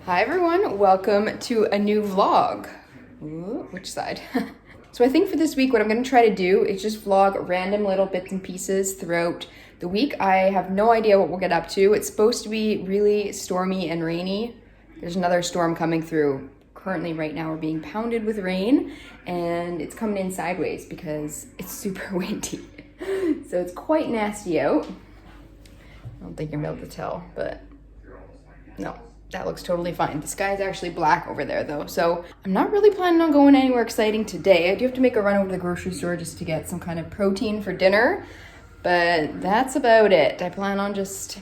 Hi everyone, welcome to a new vlog. Ooh, which side? So I think for this week what I'm going to try to do is just vlog random little bits and pieces throughout the week. I have no idea what we'll get up to. It's supposed to be really stormy and rainy. There's another storm coming through. Currently right now we're being pounded with rain and it's coming in sideways because it's super windy. So it's quite nasty out. I don't think you're able to tell, but no. That looks totally fine. The sky's actually black over there though, so I'm not really planning on going anywhere exciting today. I do have to make a run over to the grocery store just to get some kind of protein for dinner, but that's about it. I plan on just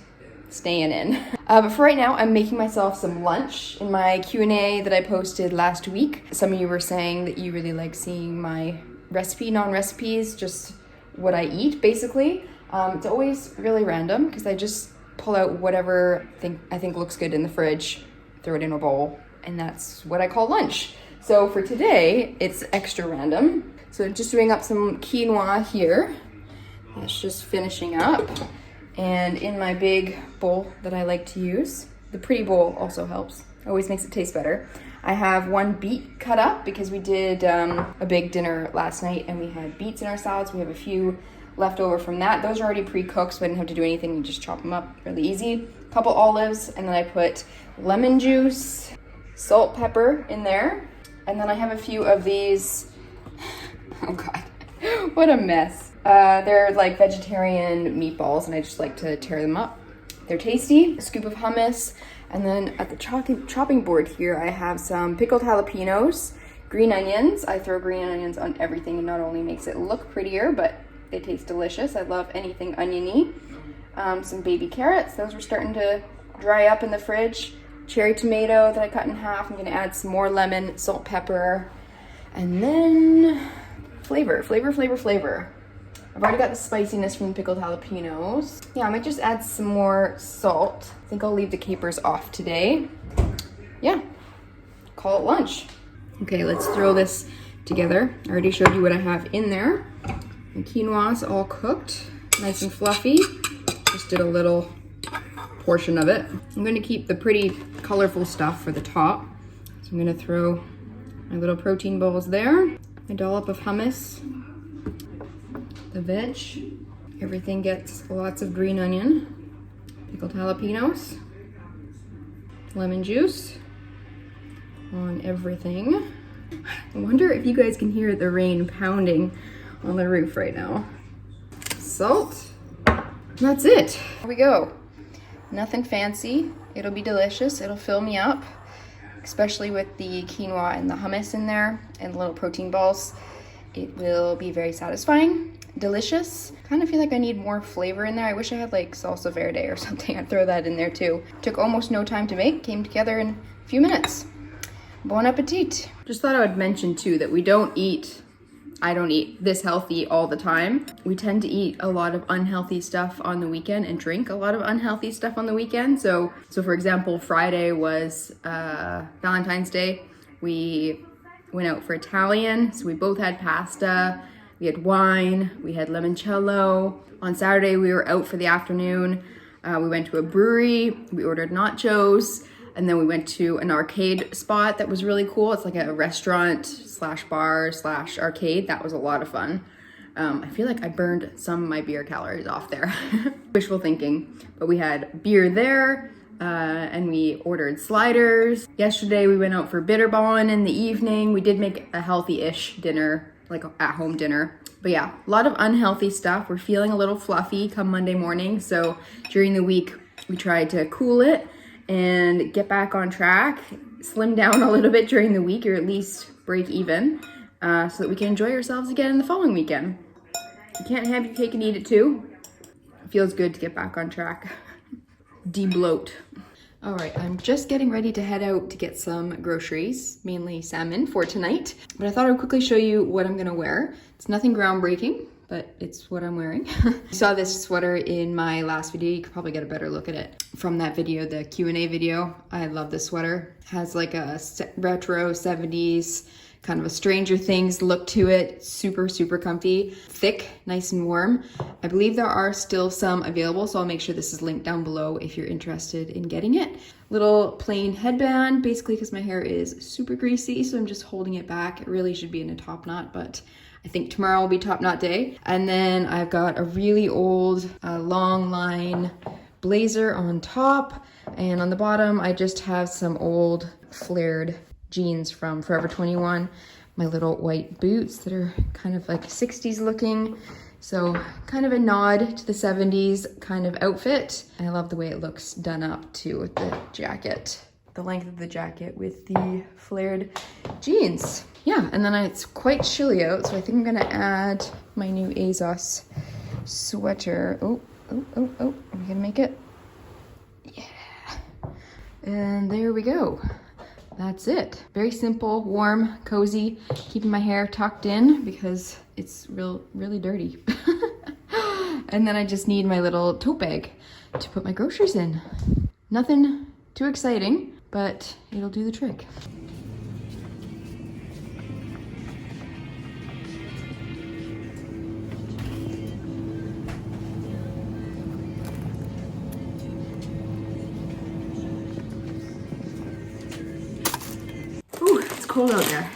staying in. But for right now, I'm making myself some lunch. In my Q&A that I posted last week, some of you were saying that you really like seeing my non-recipes, just what I eat basically. It's always really random because I just pull out whatever I think looks good in the fridge, throw it in a bowl, and that's what I call lunch. So for today, it's extra random. So just doing up some quinoa here. That's just finishing up. And in my big bowl that I like to use, the pretty bowl also helps. Always makes it taste better. I have one beet cut up because we did a big dinner last night and we had beets in our salads. We have a few left over from that. Those are already pre-cooked, so I didn't have to do anything. You just chop them up really easy. A couple olives, and then I put lemon juice, salt, pepper in there. And then I have a few of these, oh God, what a mess. They're like vegetarian meatballs, and I just like to tear them up. They're tasty. A scoop of hummus. And then at the chopping board here, I have some pickled jalapenos, green onions. I throw green onions on everything. It not only makes it look prettier, but they taste delicious. I love anything oniony. Some baby carrots. Those are starting to dry up in the fridge. Cherry tomato that I cut in half. I'm gonna add some more lemon, salt, pepper, and then flavor. I've already got the spiciness from the pickled jalapenos. Yeah, I might just add some more salt. I think I'll leave the capers off today. Yeah, call it lunch. Okay, let's throw this together. I already showed you what I have in there. The quinoa's all cooked, nice and fluffy. Just did a little portion of it. I'm gonna keep the pretty colorful stuff for the top. So I'm gonna throw my little protein bowls there. My dollop of hummus, the veg. Everything gets lots of green onion, pickled jalapenos, lemon juice on everything. I wonder if you guys can hear the rain pounding on the roof right now. Salt. That's it. Here we go. Nothing fancy. It'll be delicious. It'll fill me up, especially with the quinoa and the hummus in there and the little protein balls. It will be very satisfying, delicious. Kind of feel like I need more flavor in there. I wish I had like salsa verde or something. I'd throw that in there too. Took almost no time to make. Came together in a few minutes. Bon appetit. Just thought I would mention too that I don't eat this healthy all the time. We tend to eat a lot of unhealthy stuff on the weekend and drink a lot of unhealthy stuff on the weekend. So for example, Friday was Valentine's Day. We went out for Italian, so we both had pasta, we had wine, we had limoncello. On Saturday, we were out for the afternoon. We went to a brewery, we ordered nachos, and then we went to an arcade spot that was really cool. It's like a restaurant slash bar slash arcade. That was a lot of fun. I feel like I burned some of my beer calories off there. Wishful thinking. But we had beer there and we ordered sliders. Yesterday we went out for Bitterball in the evening. We did make a healthy-ish dinner, like at home dinner. But yeah, a lot of unhealthy stuff. We're feeling a little fluffy come Monday morning. So during the week, we tried to cool it and get back on track, slim down a little bit during the week, or at least break even, so that we can enjoy ourselves again in the following weekend. You can't have your cake and eat it too. It feels good to get back on track. De-bloat. All right, I'm just getting ready to head out to get some groceries, mainly salmon for tonight. But I thought I would quickly show you what I'm gonna wear. It's nothing groundbreaking, but it's what I'm wearing. You saw this sweater in my last video. You could probably get a better look at it from that video, the Q&A video. I love this sweater. It has like a retro 70s kind of a Stranger Things look to it. Super, super comfy, thick, nice and warm. I believe there are still some available, so I'll make sure this is linked down below if you're interested in getting it. Little plain headband, basically because my hair is super greasy, so I'm just holding it back. It really should be in a top knot, but I think tomorrow will be top knot day. And then I've got a really old long line blazer on top, and on the bottom I just have some old flared jeans from Forever 21. My little white boots that are kind of like 60s looking. So kind of a nod to the 70s kind of outfit. I love the way it looks done up too with the jacket. The length of the jacket with the flared jeans. Yeah, and then it's quite chilly out, so I think I'm gonna add my new ASOS sweater. Oh, are we gonna make it? Yeah. And there we go. That's it. Very simple, warm, cozy, keeping my hair tucked in because it's really dirty. And then I just need my little tote bag to put my groceries in. Nothing too exciting, but it'll do the trick. Ooh, it's cold out there.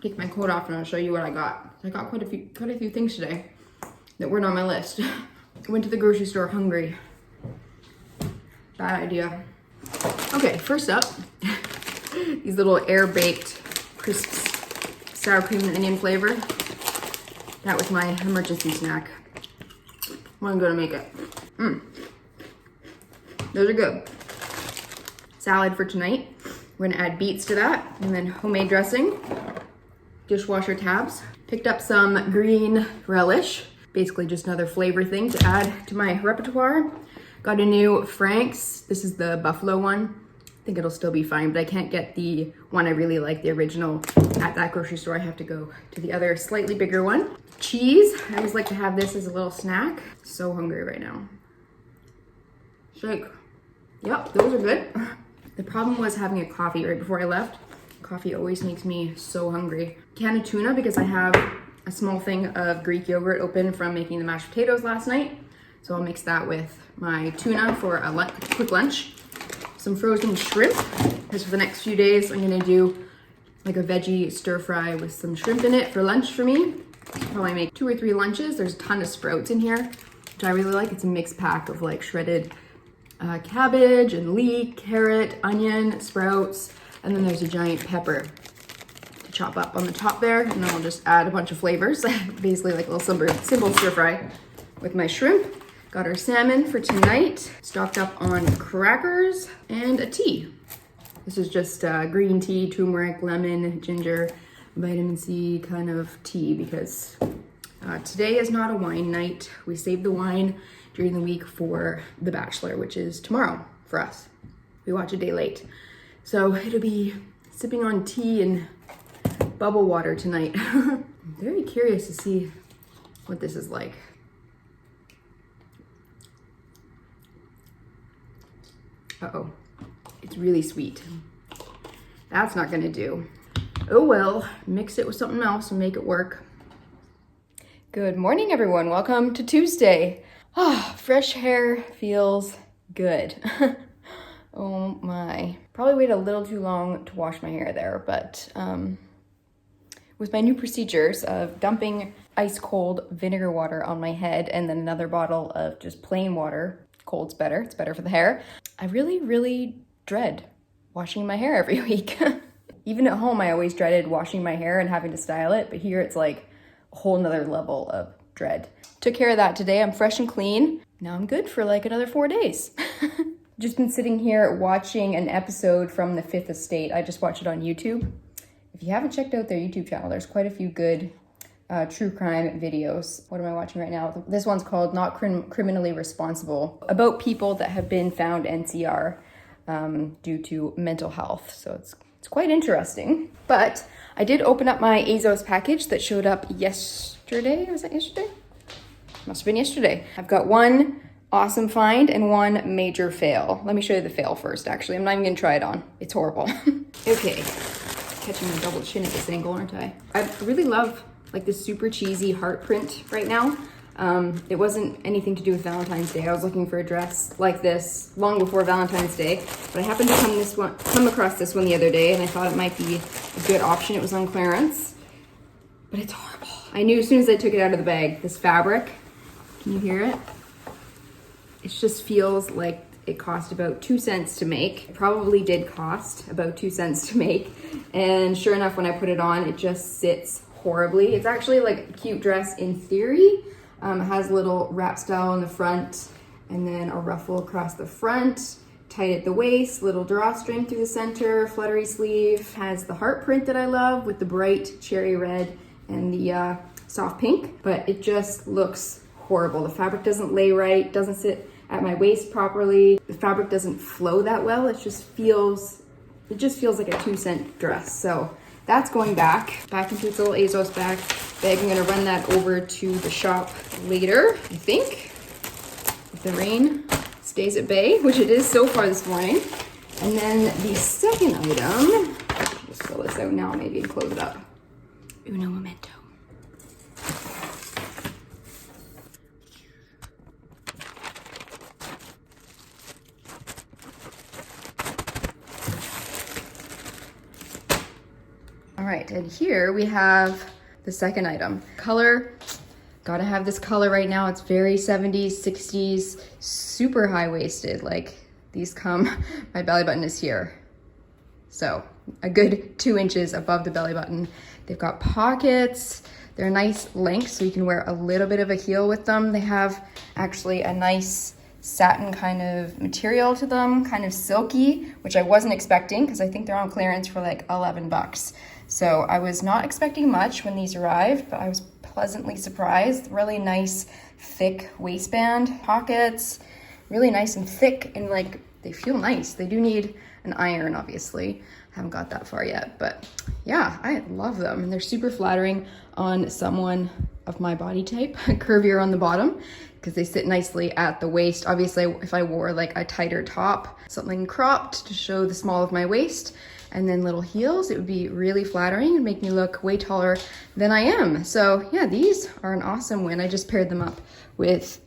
Take my coat off and I'll show you what I got. I got quite a few things today that weren't on my list. I went to the grocery store hungry. Bad idea. Okay, first up, these little air-baked crisps, sour cream and onion flavor. That was my emergency snack. I'm gonna make it. Those are good. Salad for tonight. We're gonna add beets to that, and then homemade dressing, dishwasher tabs. Picked up some green relish, basically just another flavor thing to add to my repertoire. Got a new Frank's. This is the buffalo one. I think it'll still be fine, but I can't get the one I really like, the original, at that grocery store. I have to go to the other slightly bigger one. Cheese. I always like to have this as a little snack. So hungry right now. Shake. Yep, those are good. The problem was having a coffee right before I left. Coffee always makes me so hungry. Can of tuna because I have a small thing of Greek yogurt open from making the mashed potatoes last night. So I'll mix that with my tuna for a quick lunch. Some frozen shrimp, because for the next few days I'm gonna do like a veggie stir fry with some shrimp in it for lunch for me. Probably make 2 or 3 lunches. There's a ton of sprouts in here, which I really like. It's a mixed pack of like shredded cabbage and leek, carrot, onion, sprouts, and then there's a giant pepper to chop up on the top there, and then I'll just add a bunch of flavors, basically like a little simple stir fry with my shrimp. Got our salmon for tonight, stocked up on crackers and a tea. This is just green tea, turmeric, lemon, ginger, vitamin C kind of tea because today is not a wine night. We saved the wine during the week for The Bachelor, which is tomorrow for us. We watch a day late. So it'll be sipping on tea and bubble water tonight. I'm very curious to see what this is like. Uh-oh, it's really sweet. That's not gonna do. Oh well, mix it with something else and make it work. Good morning, everyone. Welcome to Tuesday. Fresh hair feels good. Oh my. Probably waited a little too long to wash my hair there, but with my new procedures of dumping ice cold vinegar water on my head and then another bottle of just plain water, cold's better, it's better for the hair, I really dread washing my hair every week. Even at home, I always dreaded washing my hair and having to style it, but here it's like a whole nother level of dread. Took care of that today. I'm fresh and clean. Now I'm good for like another 4 days. Just been sitting here watching an episode from The Fifth Estate. I just watched it on YouTube. If you haven't checked out their YouTube channel, there's quite a few good true crime videos. What am I watching right now? This one's called Not Criminally Responsible, about people that have been found NCR due to mental health. So it's quite interesting. But I did open up my ASOS package that showed up yesterday. Was that yesterday? Must have been yesterday. I've got one awesome find and one major fail. Let me show you the fail first, actually. I'm not even gonna try it on. It's horrible. Okay, catching my double chin at this angle, aren't I? I really love like this super cheesy heart print right now. It wasn't anything to do with Valentine's Day. I was looking for a dress like this long before Valentine's Day, but I happened to come across this one the other day, and I thought it might be a good option. It was on clearance, but it's horrible. I knew as soon as I took it out of the bag, this fabric, can you hear it? It just feels like it cost about 2 cents to make. It probably did cost about 2 cents to make, and sure enough, when I put it on, it just sits horribly. It's actually like a cute dress in theory. It has a little wrap style in the front and then a ruffle across the front, tight at the waist, little drawstring through the center, fluttery sleeve, has the heart print that I love with the bright cherry red and the soft pink, but it just looks horrible. The fabric doesn't lay right, doesn't sit at my waist properly. The fabric doesn't flow that well. It just feels like a 2 cent dress. So that's going back into its little ASOS bag. I'm gonna run that over to the shop later, I think, if the rain stays at bay, which it is so far this morning. And then the second item, just fill this out now maybe and close it up. Uno momento. All right, and here we have the second item. Color, gotta have this color right now. It's very 70s, 60s, super high-waisted. Like these come, my belly button is here. So a good 2 inches above the belly button. They've got pockets. They're a nice length, so you can wear a little bit of a heel with them. They have actually a nice satin kind of material to them, kind of silky, which I wasn't expecting because I think they're on clearance for like 11 bucks. So I was not expecting much when these arrived, but I was pleasantly surprised. Really nice, thick waistband, pockets, really nice and thick, and like they feel nice. They do need an iron, obviously. Haven't got that far yet, but yeah, I love them. And they're super flattering on someone of my body type, curvier on the bottom, because they sit nicely at the waist. Obviously, if I wore like a tighter top, something cropped to show the small of my waist, and then little heels, it would be really flattering and make me look way taller than I am. So yeah, these are an awesome win. I just paired them up with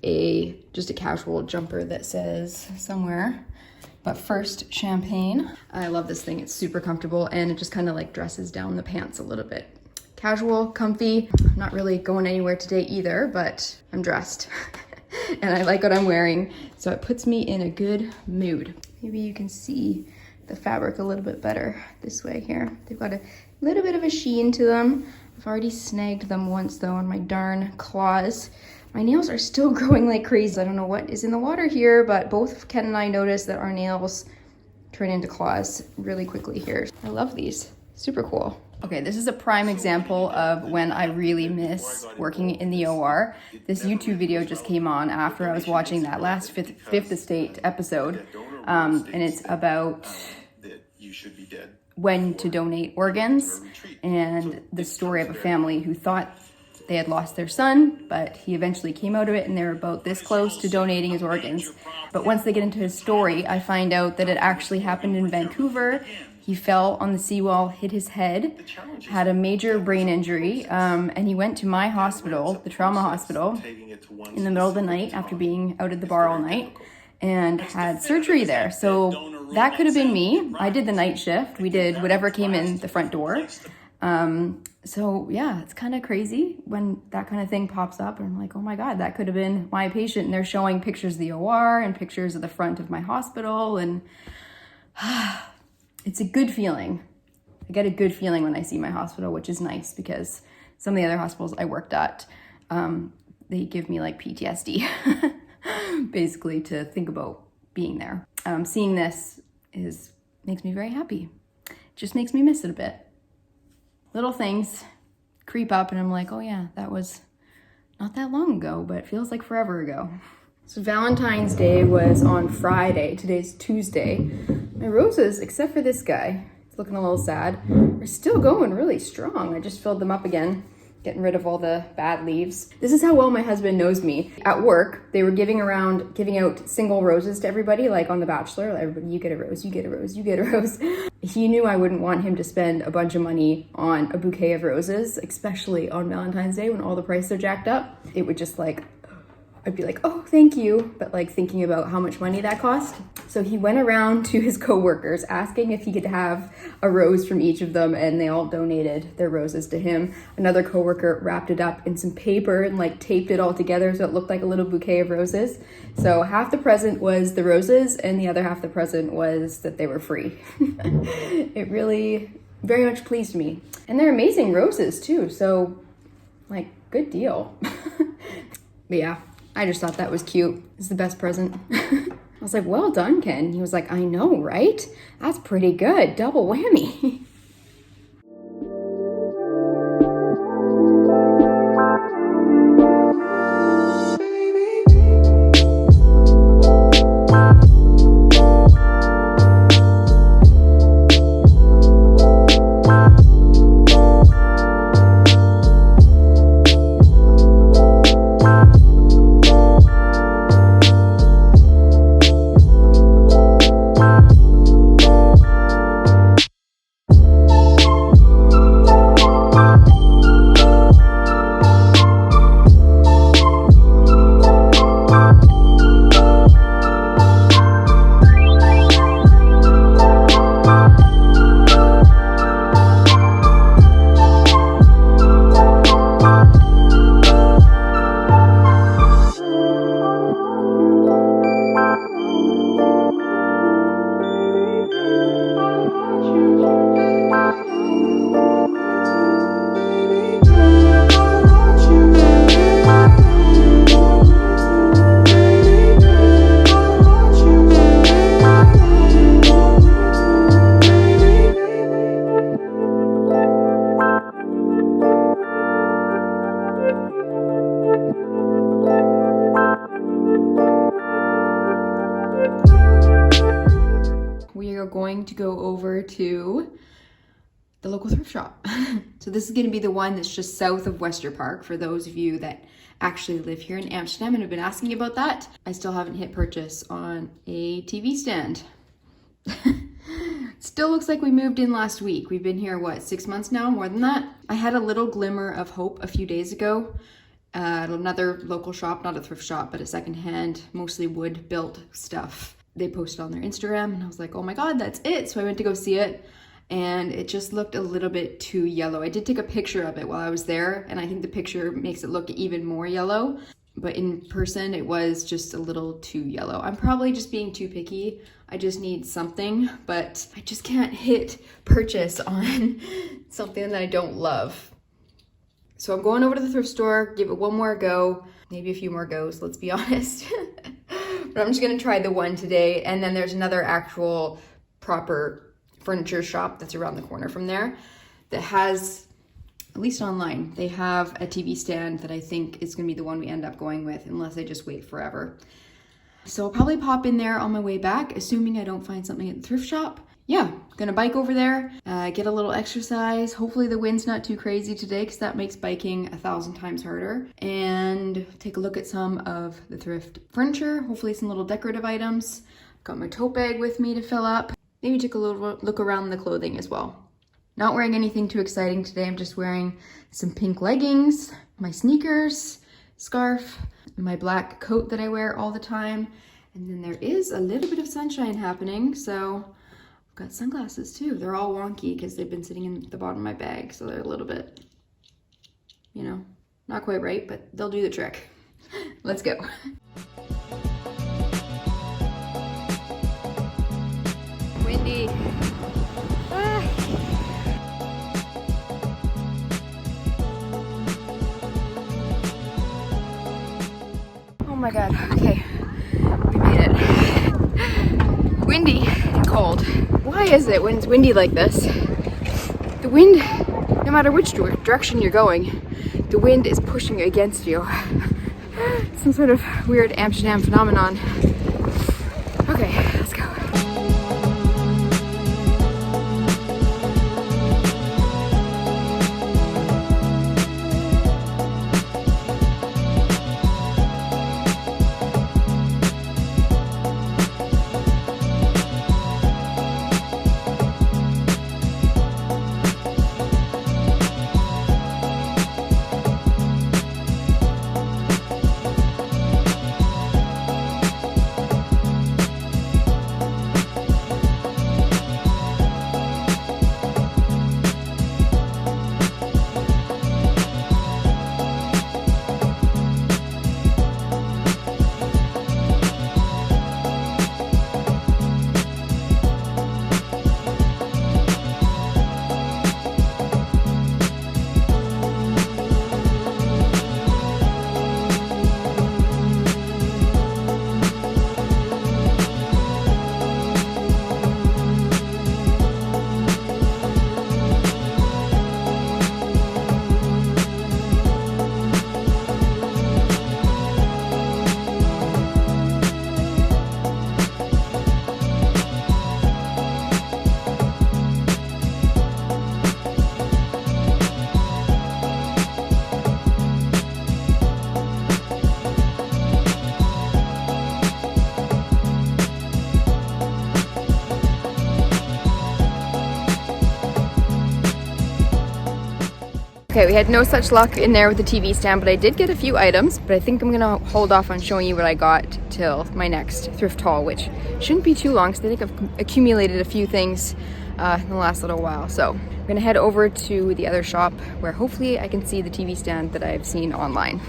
just a casual jumper that says somewhere, but first champagne. I love this thing. It's super comfortable and it just kind of like dresses down the pants a little bit. Casual, comfy. I'm not really going anywhere today either, but I'm dressed and I like what I'm wearing. So it puts me in a good mood. Maybe you can see the fabric a little bit better this way here. They've got a little bit of a sheen to them. I've already snagged them once though on my darn claws. My nails are still growing like crazy. I don't know what is in the water here, but both Ken and I noticed that our nails turn into claws really quickly here. I love these, super cool. Okay, this is a prime example of when I really miss working in the OR. This YouTube video just came on after I was watching that last Fifth Estate episode, and it's about when to donate organs, and the story of a family who thought they had lost their son, but he eventually came out of it and they were about this close to donating his organs. But once they get into his story, I find out that it actually happened in Vancouver. He fell on the seawall, hit his head, had a major brain injury, and he went to my hospital, the trauma hospital, in the middle of the night after being out at the bar all night, and had surgery there. So that could have been me. I did the night shift. We did whatever came in the front door. So yeah, it's kind of crazy when that kind of thing pops up and I'm like, oh my God, that could have been my patient. And they're showing pictures of the OR and pictures of the front of my hospital. And it's a good feeling. I get a good feeling when I see my hospital, which is nice because some of the other hospitals I worked at, they give me like PTSD basically to think about being there. Seeing this makes me very happy. It just makes me miss it a bit. Little things creep up and I'm like, oh yeah, that was not that long ago, but it feels like forever ago. So Valentine's Day was on Friday. Today's Tuesday. My roses, except for this guy, it's looking a little sad, are still going really strong. I just filled them up again getting rid of all the bad leaves. This is how well my husband knows me. At work, they were giving out single roses to everybody, like on The Bachelor. Everybody, you get a rose, you get a rose, you get a rose. He knew I wouldn't want him to spend a bunch of money on a bouquet of roses, especially on Valentine's Day when all the prices are jacked up. It would just like, I'd be like, oh, thank you. But like thinking about how much money that cost. So he went around to his coworkers asking if he could have a rose from each of them, and they all donated their roses to him. Another coworker wrapped it up in some paper and like taped it all together so it looked like a little bouquet of roses. So half the present was the roses and the other half the present was that they were free. It really very much pleased me. And they're amazing roses too. So like, good deal. But yeah. I just thought that was cute. It's the best present. I was like, well done, Ken. He was like, I know, right? That's pretty good. Double whammy. Going to go over to the local thrift shop. So this is going to be the one that's just south of Wester Park for those of you that actually live here in Amsterdam and have been asking about that. I still haven't hit purchase on a TV stand. Still looks like we moved in last week. We've been here, what, 6 months now? More than that? I had a little glimmer of hope a few days ago at another local shop, not a thrift shop, but a secondhand, mostly wood built stuff. They posted on their Instagram and I was like, oh my God, that's it. So I went to go see it and it just looked a little bit too yellow. I did take a picture of it while I was there and I think the picture makes it look even more yellow, but in person it was just a little too yellow. I'm probably just being too picky. I just need something, but I just can't hit purchase on something that I don't love. So I'm going over to the thrift store, give it one more go, maybe a few more goes, let's be honest. But I'm just gonna try the one today. And then there's another actual proper furniture shop that's around the corner from there that has, at least online, they have a TV stand that I think is gonna be the one we end up going with unless I just wait forever. So I'll probably pop in there on my way back, assuming I don't find something at the thrift shop. Yeah, gonna bike over there, get a little exercise. Hopefully the wind's not too crazy today because that makes biking 1,000 times harder. And take a look at some of the thrift furniture, hopefully some little decorative items. Got my tote bag with me to fill up. Maybe take a little look around the clothing as well. Not wearing anything too exciting today. I'm just wearing some pink leggings, my sneakers, scarf, my black coat that I wear all the time. And then there is a little bit of sunshine happening, so I've got sunglasses too. They're all wonky because they've been sitting in the bottom of my bag, so they're a little bit, you know, not quite right, but they'll do the trick. Let's go. Windy. Ah. Oh my God, okay, we made it. Windy and cold. Why is it when it's windy like this, the wind, no matter which direction you're going, the wind is pushing against you? Some sort of weird Amsterdam phenomenon. Okay, let's go. Okay, we had no such luck in there with the TV stand, but I did get a few items, but I think I'm gonna hold off on showing you what I got till my next thrift haul, which shouldn't be too long, because I think I've accumulated a few things in the last little while. So I'm gonna head over to the other shop where hopefully I can see the TV stand that I've seen online.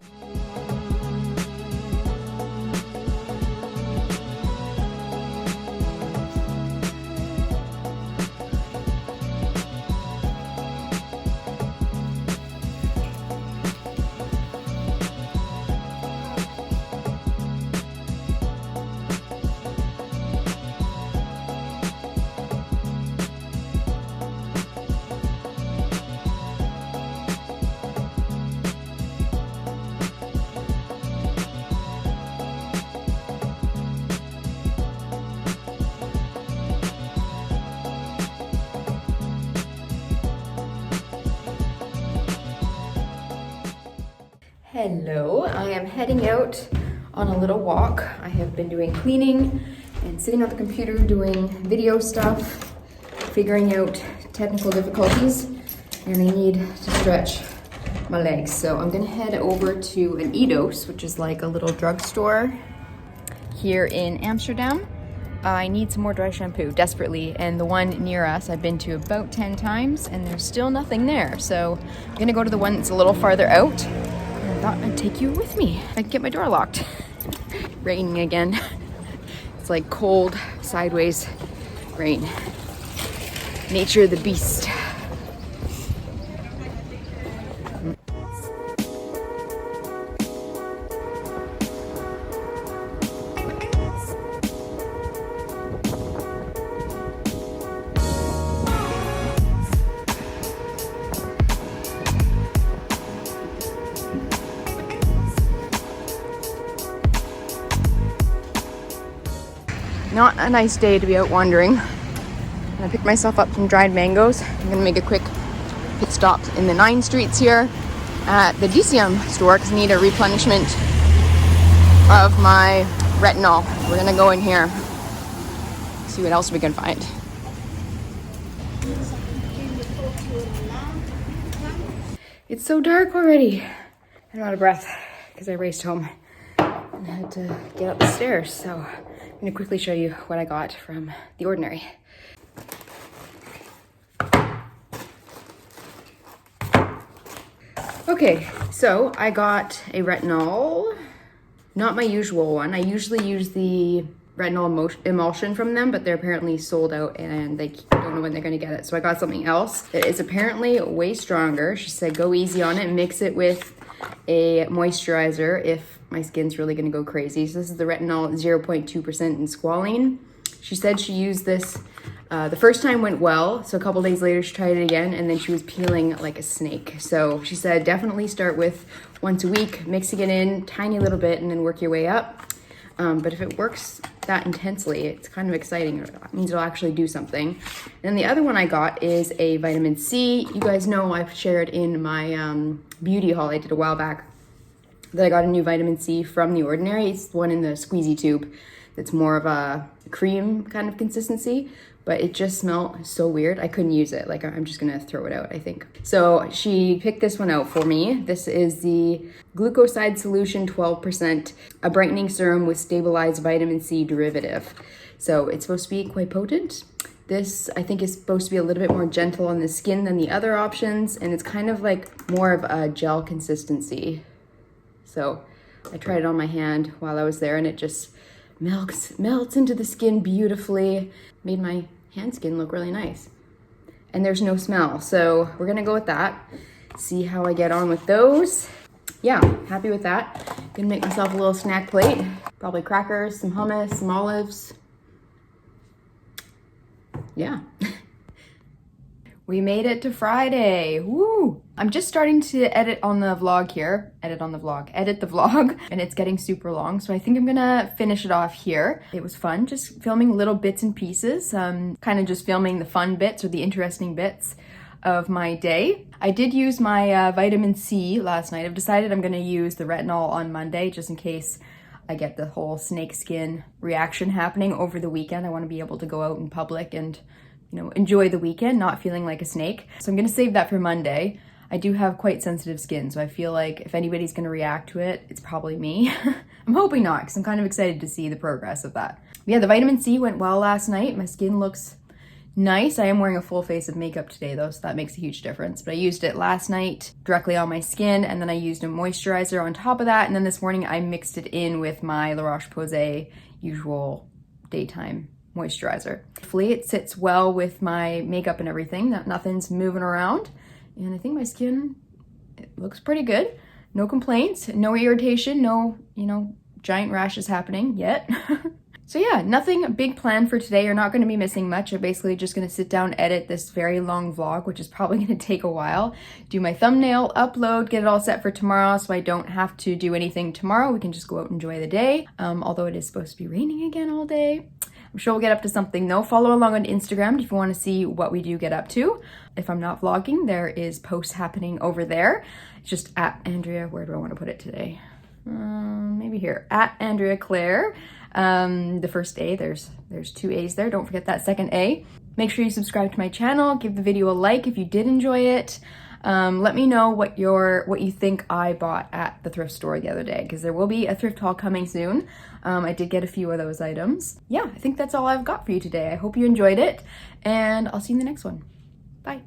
Hello, I am heading out on a little walk. I have been doing cleaning and sitting on the computer doing video stuff, figuring out technical difficulties, and I need to stretch my legs. So I'm gonna head over to an Edos, which is like a little drugstore here in Amsterdam. I need some more dry shampoo desperately, and the one near us I've been to about 10 times and there's still nothing there. So I'm gonna go to the one that's a little farther out. I thought I'd take you with me. I can get my door locked. Raining again. It's like cold, sideways rain. Nature the beast. Not a nice day to be out wandering. I picked myself up some dried mangoes. I'm gonna make a quick pit stop in the 9 streets here at the DCM store because I need a replenishment of my retinol. We're gonna go in here, see what else we can find. It's so dark already. I'm out of breath because I raced home and had to get up the stairs. So I'm gonna quickly show you what I got from The Ordinary. Okay, so I got a retinol, not my usual one. I usually use the retinol emulsion from them, but they're apparently sold out and they don't know when they're gonna get it. So I got something else that is apparently way stronger. She said go easy on it, mix it with a moisturizer if my skin's really gonna go crazy. So this is the retinol 0.2% in squalene. She said she used this, the first time went well, so a couple days later she tried it again and then she was peeling like a snake. So she said definitely start with once a week, mixing it in tiny little bit and then work your way up. But if it works that intensely, it's kind of exciting. It means it'll actually do something. And the other one I got is a vitamin C. You guys know I've shared in my beauty haul I did a while back that I got a new vitamin C from The Ordinary. It's the one in the squeezy tube. It's more of a cream kind of consistency, but it just smelled so weird. I couldn't use it. Like, I'm just gonna throw it out, I think. So she picked this one out for me. This is the glucoside solution 12%, a brightening serum with stabilized vitamin C derivative. So it's supposed to be quite potent. This, I think, is supposed to be a little bit more gentle on the skin than the other options, and it's kind of like more of a gel consistency. So I tried it on my hand while I was there and it just melts into the skin beautifully. Made my hand skin look really nice. And there's no smell, so we're gonna go with that. See how I get on with those. Yeah, happy with that. Gonna make myself a little snack plate. Probably crackers, some hummus, some olives. Yeah. We made it to Friday, woo! I'm just starting to edit the vlog, and it's getting super long, so I think I'm gonna finish it off here. It was fun, just filming little bits and pieces, kind of just filming the fun bits or the interesting bits of my day. I did use my vitamin C last night. I've decided I'm gonna use the retinol on Monday, just in case I get the whole snake skin reaction happening over the weekend. I wanna be able to go out in public and enjoy the weekend, not feeling like a snake. So I'm gonna save that for Monday. I do have quite sensitive skin, so I feel like if anybody's gonna react to it, it's probably me. I'm hoping not, because I'm kind of excited to see the progress of that. But yeah, the vitamin C went well last night. My skin looks nice. I am wearing a full face of makeup today though, so that makes a huge difference. But I used it last night directly on my skin, and then I used a moisturizer on top of that, and then this morning I mixed it in with my La Roche-Posay usual daytime moisturizer. Hopefully it sits well with my makeup and everything, that nothing's moving around. And I think my skin, it looks pretty good. No complaints, no irritation, no, giant rashes happening yet. So yeah, nothing big planned for today. You're not gonna be missing much. I'm basically just gonna sit down, edit this very long vlog, which is probably gonna take a while. Do my thumbnail, upload, get it all set for tomorrow so I don't have to do anything tomorrow. We can just go out and enjoy the day. Although it is supposed to be raining again all day. I'm sure we'll get up to something though. Follow along on Instagram if you want to see what we do get up to. If I'm not vlogging, there is posts happening over there. It's just at Andrea, where do I want to put it today? Maybe here, at Andrea Clare. The first A, there's 2 A's there. Don't forget that second A. Make sure you subscribe to my channel. Give the video a like if you did enjoy it. Let me know what you think I bought at the thrift store the other day, because there will be a thrift haul coming soon. I did get a few of those items. Yeah, I think that's all I've got for you today. I hope you enjoyed it, and I'll see you in the next one. Bye.